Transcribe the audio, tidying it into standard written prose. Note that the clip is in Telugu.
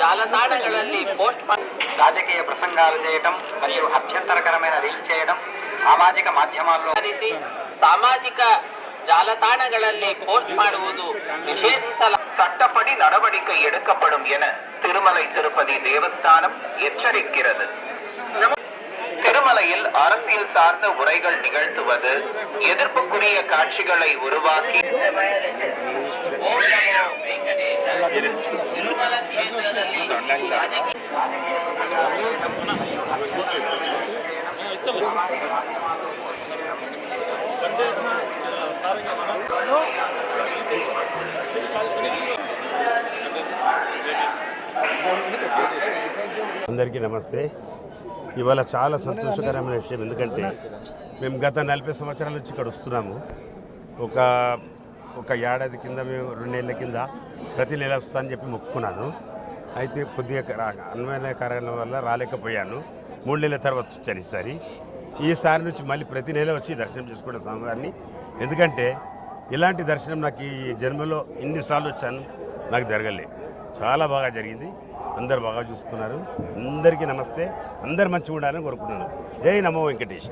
జాలతాణಗಳಲ್ಲಿ పోస్ట్ రాజకీయ ప్రసంగాలు చేయటం మరియు అభ్యంతరకరమైన రీల్స్ చేయడం సామాజిక మాధ్యమాల్లో సామాజిక ಜಾಲತಾಣಗಳಲ್ಲಿ ಪೋಸ್ಟ್ ಮಾಡುವುದು ನಿಷೇಧಿಸಲ சட்டப்படி நடவடிக்கை எடுக்கப்படும் என திருமலை திருப்பதி தேவஸ்தானம் எச்சரிக்கிறது. திருமலையில் அரசியல் சார்ந்த உரைகள் நிகழ்த்துவது, எதிர்ப்புக்குரிய காட்சிகளை உருவாக்கி అందరికీ నమస్తే. ఇవాళ చాలా సంతోషకరమైన విషయం. ఎందుకంటే మేము గత 40 సంవత్సరాల నుంచి ఇక్కడ వస్తున్నాము. ఒక ఏడాది కింద మేము 2 నెలల కింద ప్రతి నెల వస్తానని చెప్పి మొక్కుకున్నాను. అయితే కొద్దిగా అన్వయన కారణం వల్ల రాలేకపోయాను. 3 నెలల తర్వాత వచ్చాను. ఈసారి నుంచి మళ్ళీ ప్రతి నెల వచ్చి దర్శనం చేసుకుంటాం స్వామివారిని. ఎందుకంటే ఇలాంటి దర్శనం నాకు ఈ జన్మలో ఇన్నిసార్లు వచ్చాను, నాకు జరగలే. చాలా బాగా జరిగింది. అందరు బాగా చూసుకున్నారు. అందరికీ నమస్తే. అందరు మంచిగా ఉండాలని కోరుకుంటున్నాను. జై నమో వెంకటేష్.